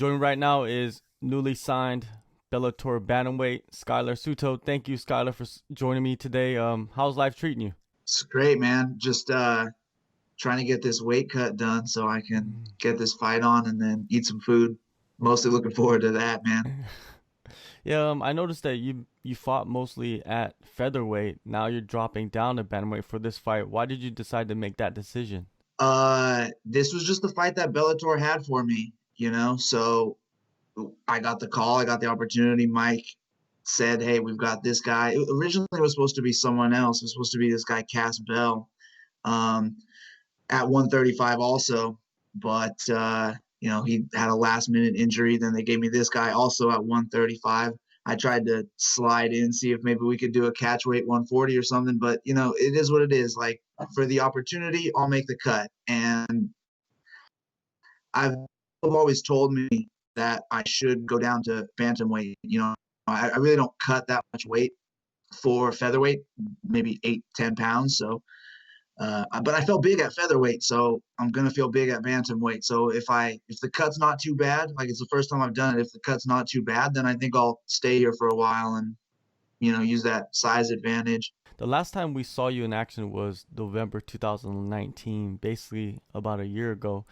Joining right now is newly signed Bellator bantamweight Schyler Sootho. Thank you, Schyler, for joining me today. How's life treating you? It's great, man. Just trying to get this weight cut done so I can get this fight on and then eat some food. Mostly looking forward to that, man. Yeah, I noticed that you fought mostly at featherweight. Now you're dropping down to bantamweight for this fight. Why did you decide to make that decision? This was just the fight that Bellator had for me, So I got the call, I got the opportunity. Mike said, "Hey, we've got this guy." Originally, it was supposed to be someone else. It was supposed to be this guy, Cass Bell, um, at 135 also, but he had a last minute injury. Then they gave me this guy also at 135. I tried to slide in, see if maybe we could do a catch weight 140 or something, but it is what it is. Like, for the opportunity, I'll make the cut. And I've always told me that I should go down to bantamweight. I really don't cut that much weight for featherweight, maybe 8-10 pounds. So but I felt big at featherweight, so I'm gonna feel big at bantamweight. So if the cut's not too bad, like it's the first time I've done it, if the cut's not too bad, then I think I'll stay here for a while and use that size advantage. The last time we saw you in action was November 2019, basically about a year ago.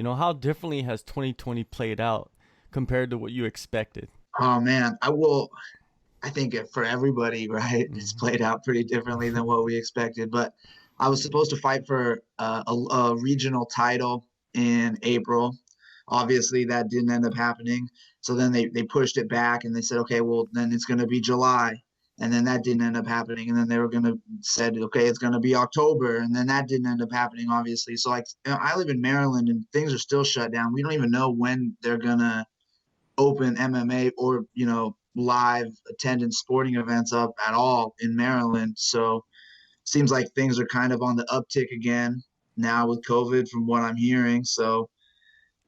How differently has 2020 played out compared to what you expected? Oh man, I think for everybody, right, it's Mhm. played out pretty differently than what we expected. But I was supposed to fight for a regional title in April. Obviously, that didn't end up happening. So then they pushed it back and they said, okay, well, then it's going to be July. And then that didn't end up happening. And then they were going to said, okay, it's going to be October. And then that didn't end up happening, obviously. So, like, I live in Maryland and things are still shut down. We don't even know when they're going to open MMA or live attendance sporting events up at all in Maryland. So seems like things are kind of on the uptick again now with COVID, from what I'm hearing. So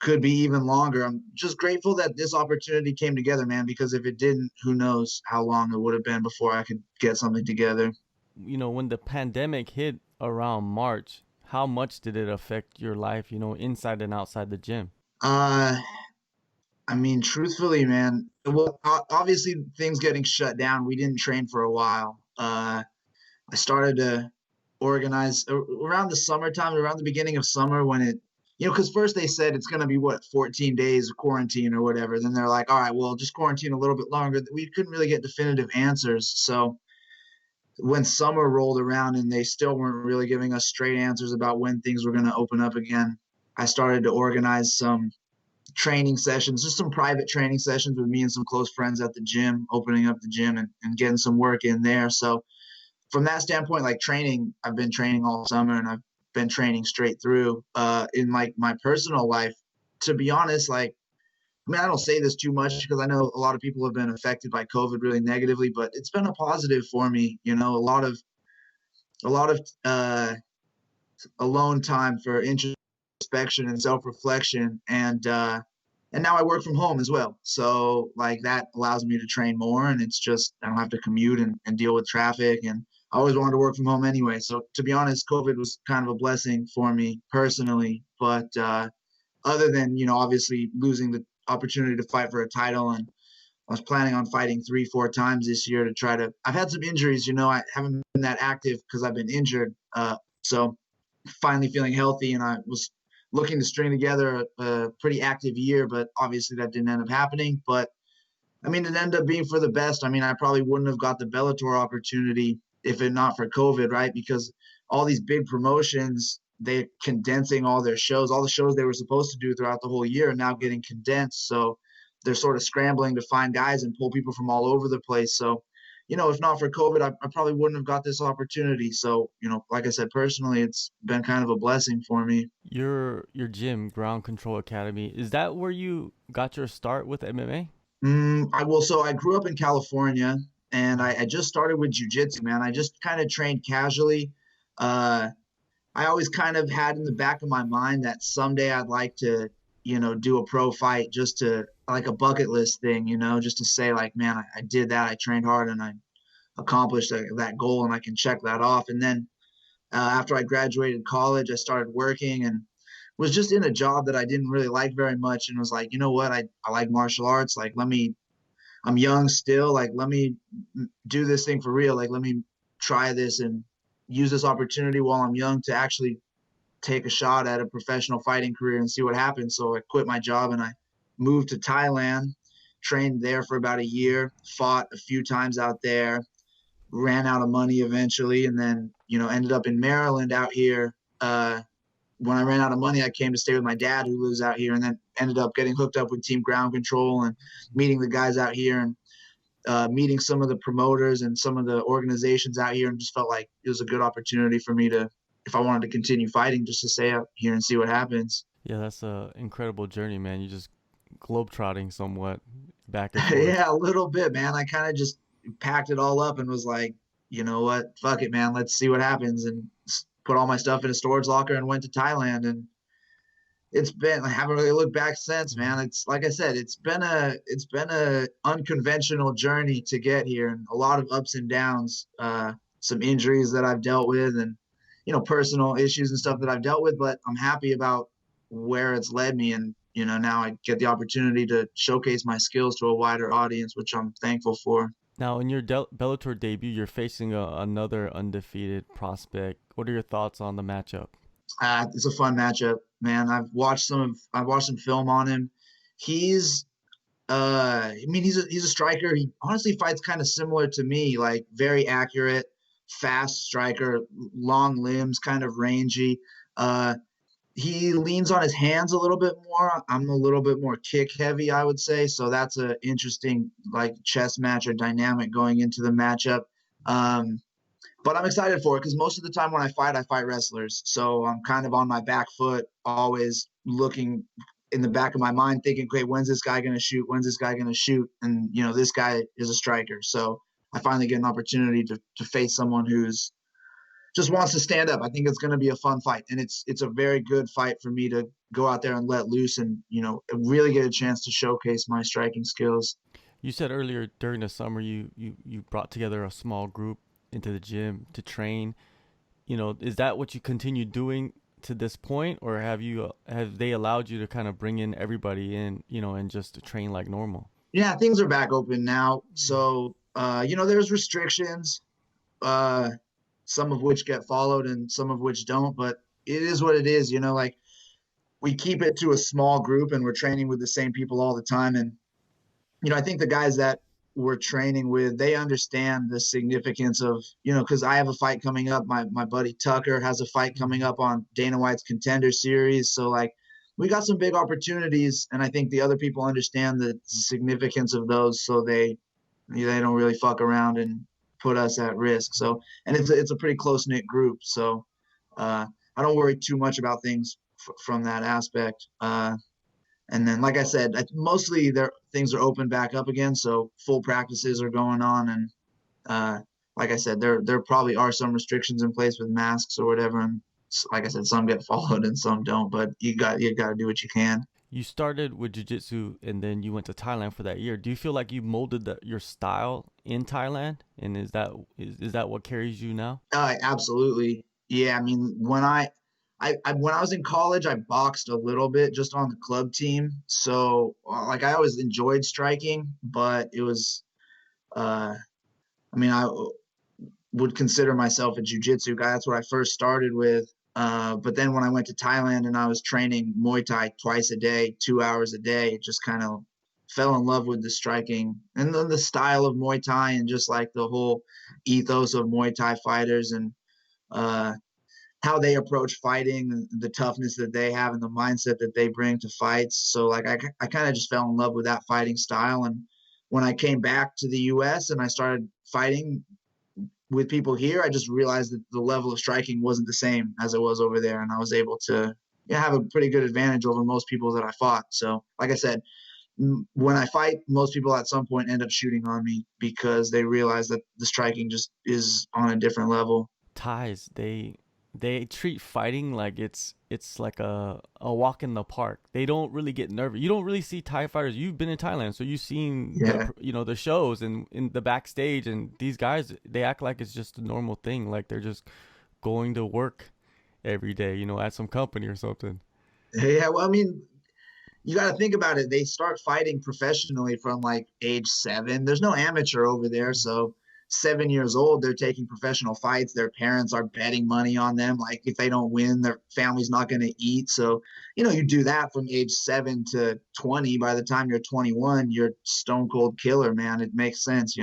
could be even longer. I'm just grateful that this opportunity came together, man, because if it didn't, who knows how long it would have been before I could get something together. When the pandemic hit around March, how much did it affect your life, inside and outside the gym? Uh, I mean, truthfully, man, well, obviously things getting shut down, we didn't train for a while. I started to organize around the summertime, around the beginning of summer when because first they said it's going to be 14 days of quarantine or whatever. Then they're like, all right, well, just quarantine a little bit longer. We couldn't really get definitive answers. So when summer rolled around and they still weren't really giving us straight answers about when things were going to open up again, I started to organize some training sessions, just some private training sessions with me and some close friends at the gym, opening up the gym and getting some work in there. So from that standpoint, like training, I've been training all summer and I've been training straight through. In like my personal life, to be honest, like, I mean, I don't say this too much because I know a lot of people have been affected by COVID really negatively, but it's been a positive for me. A lot of alone time for introspection and self-reflection, and now I work from home as well. So like that allows me to train more, and it's just I don't have to commute and deal with traffic. And I always wanted to work from home anyway. So to be honest, COVID was kind of a blessing for me personally. But other than obviously losing the opportunity to fight for a title, and I was planning on fighting 3-4 times this year to try to. I've had some injuries. I haven't been that active because I've been injured. So finally feeling healthy, and I was looking to string together a pretty active year, but obviously that didn't end up happening. But I mean, it ended up being for the best. I mean, I probably wouldn't have got the Bellator opportunity if it not for COVID, right? Because all these big promotions, they're condensing all the shows they were supposed to do throughout the whole year are now getting condensed. So they're sort of scrambling to find guys and pull people from all over the place. So if not for COVID, I probably wouldn't have got this opportunity. So, like I said, personally, it's been kind of a blessing for me. Your gym, Ground Control Academy, is that where you got your start with MMA? I grew up in California and I just started with jujitsu, man. I just kind of trained casually. Uh, I always kind of had in the back of my mind that someday I'd like to, do a pro fight, just to like a bucket list thing, just to say like, man, I did that. I trained hard and I accomplished that goal and I can check that off. And then after I graduated college, I started working and was just in a job that I didn't really like very much, and was like, you know what, I like martial arts. Like, I'm young still. Like, let me do this thing for real. Like, let me try this and use this opportunity while I'm young to actually take a shot at a professional fighting career and see what happens. So I quit my job and I moved to Thailand, trained there for about a year, fought a few times out there, ran out of money eventually, and then, ended up in Maryland out here. When I ran out of money, I came to stay with my dad who lives out here, and then ended up getting hooked up with Team Ground Control and meeting the guys out here, and meeting some of the promoters and some of the organizations out here, and just felt like it was a good opportunity for me to, if I wanted to continue fighting, just to stay out here and see what happens. Yeah, that's a incredible journey, man. You just globetrotting somewhat back and forth. Yeah, a little bit, man. I kind of just packed it all up and was like, you know what? Fuck it, man. Let's see what happens. And put all my stuff in a storage locker and went to Thailand. And I haven't really looked back since, man. It's like I said, it's been a unconventional journey to get here, and a lot of ups and downs, some injuries that I've dealt with, and personal issues and stuff that I've dealt with. But I'm happy about where it's led me, and now I get the opportunity to showcase my skills to a wider audience, which I'm thankful for. Now, in your Bellator debut, you're facing another undefeated prospect. What are your thoughts on the matchup? It's a fun matchup, man. I've watched some film on him. He's I mean, he's a striker. He honestly fights kind of similar to me, like very accurate, fast striker, long limbs, kind of rangy. He leans on his hands a little bit more. I'm a little bit more kick heavy, I would say. So that's an interesting like chess match or dynamic going into the matchup. But I'm excited for it because most of the time when I fight wrestlers. So I'm kind of on my back foot, always looking in the back of my mind, thinking, "Great, when's this guy going to shoot? When's this guy going to shoot?" And this guy is a striker, so I finally get an opportunity to face someone who's just wants to stand up. I think it's going to be a fun fight, and it's a very good fight for me to go out there and let loose, and really get a chance to showcase my striking skills. You said earlier during the summer you brought together a small group into the gym to train. Is that what you continue doing to this point, or have they allowed you to kind of bring in everybody in, and just to train like normal? Yeah, things are back open now. So, there's restrictions, some of which get followed and some of which don't, but it is what it is. Like, we keep it to a small group and we're training with the same people all the time. And, I think the guys that we're training with, they understand the significance of, because I have a fight coming up. My buddy Tucker has a fight coming up on Dana White's Contender Series. So, like, we got some big opportunities, and I think the other people understand the significance of those, so they don't really fuck around and put us at risk. So, and it's a pretty close knit group. So, I don't worry too much about things from that aspect. And then, like I said, mostly things are open back up again, so full practices are going on, and like I said, there probably are some restrictions in place with masks or whatever, and like I said, some get followed and some don't, but you got to do what you can. You started with jiu-jitsu and then you went to Thailand for that year. Do you feel like you molded your style in Thailand, and is that what carries you now? Absolutely, yeah. I mean, when I was in college, I boxed a little bit just on the club team. So like I always enjoyed striking, but it was, I mean, I would consider myself a jiu-jitsu guy. That's what I first started with. But then when I went to Thailand and I was training Muay Thai twice a day, 2 hours a day, it just kind of fell in love with the striking and then the style of Muay Thai and just like the whole ethos of Muay Thai fighters, and how they approach fighting, the toughness that they have and the mindset that they bring to fights. So like I kind of just fell in love with that fighting style. And when I came back to the US and I started fighting with people here, I just realized that the level of striking wasn't the same as it was over there. And I was able to have a pretty good advantage over most people that I fought. So like I said, when I fight, most people at some point end up shooting on me because they realize that the striking just is on a different level. Thais, they treat fighting like it's like a walk in the park. They don't really get nervous. You don't really see Thai fighters. You've been in Thailand, so you've seen the shows and in the backstage, and these guys, they act like it's just a normal thing, like they're just going to work every day, at some company or something. Yeah, well, I mean, you got to think about it. They start fighting professionally from like age 7. There's no amateur over there, so 7 years old, they're taking professional fights. Their parents are betting money on them. Like if they don't win, their family's not going to eat. So, you do that from age 7 to 20. By the time you're 21, you're stone cold killer, man. It makes sense.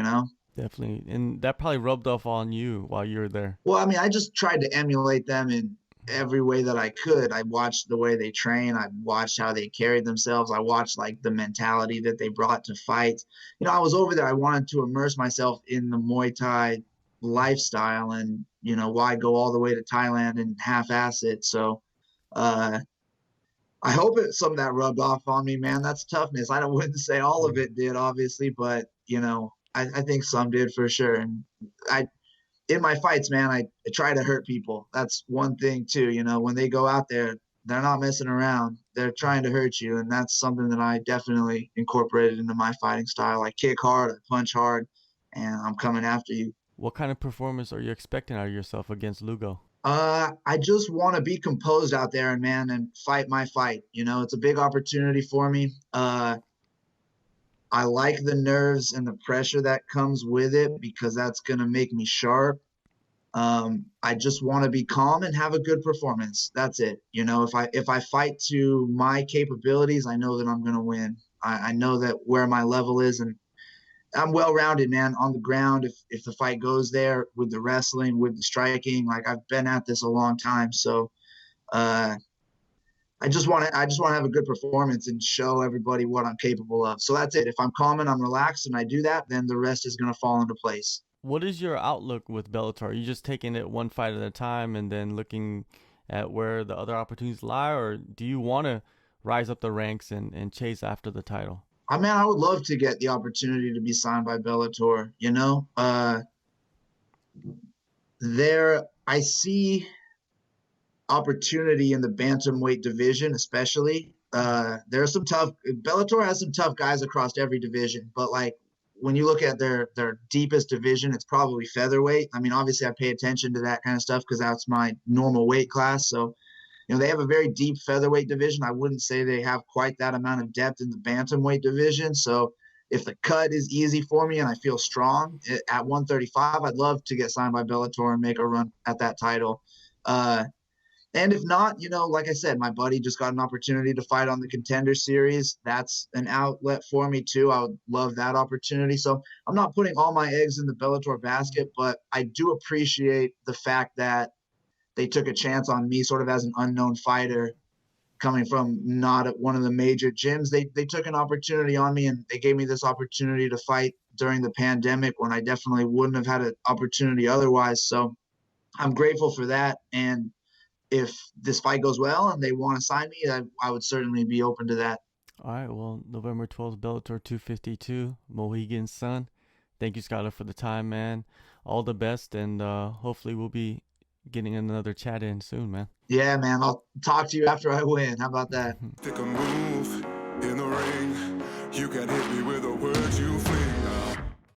Definitely. And that probably rubbed off on you while you were there. Well, I mean, I just tried to emulate them in every way that I could. I watched the way they train. I watched how they carried themselves. I watched like the mentality that they brought to fights. I was over there. I wanted to immerse myself in the Muay Thai lifestyle, and why go all the way to Thailand and half-ass it? So, uh, I hope some of that rubbed off on me, man. That's toughness. Wouldn't say all of it did, obviously, but I think some did for sure. And I in my fights, man, I try to hurt people. That's one thing too. When they go out there, they're not messing around. They're trying to hurt you, and that's something that I definitely incorporated into my fighting style. I kick hard, I punch hard, and I'm coming after you. What kind of performance are you expecting out of yourself against Lugo? I just want to be composed out there and man and fight my fight. It's a big opportunity for me. I like the nerves and the pressure that comes with it because that's going to make me sharp. I just want to be calm and have a good performance. That's it. If I fight to my capabilities, I know that I'm going to win. I know that where my level is, and I'm well rounded, man, on the ground. If the fight goes there with the wrestling, with the striking, like I've been at this a long time. So, I just want to have a good performance and show everybody what I'm capable of. So that's it. If I'm calm and I'm relaxed and I do that, then the rest is going to fall into place. What is your outlook with Bellator? Are you just taking it one fight at a time and then looking at where the other opportunities lie, or do you want to rise up the ranks and chase after the title? I would love to get the opportunity to be signed by Bellator. There I see opportunity in the bantamweight division, especially. There are some tough. Bellator has some tough guys across every division, but like when you look at their deepest division, it's probably featherweight. I mean, obviously, I pay attention to that kind of stuff because that's my normal weight class. So, they have a very deep featherweight division. I wouldn't say they have quite that amount of depth in the bantamweight division. So, if the cut is easy for me and I feel strong at 135, I'd love to get signed by Bellator and make a run at that title. And if not, like I said, my buddy just got an opportunity to fight on the Contender Series. That's an outlet for me too. I would love that opportunity. So I'm not putting all my eggs in the Bellator basket, but I do appreciate the fact that they took a chance on me sort of as an unknown fighter coming from not at one of the major gyms. They took an opportunity on me, and they gave me this opportunity to fight during the pandemic when I definitely wouldn't have had an opportunity otherwise. So I'm grateful for that. And if this fight goes well and they want to sign me, I would certainly be open to that. All right. Well, November 12th, Bellator 252, Mohegan Sun. Thank you, Schyler, for the time, man. All the best, and hopefully we'll be getting another chat in soon, man. Yeah, man. I'll talk to you after I win. How about that? Take a move in the ring. You can hit me with a word you feel.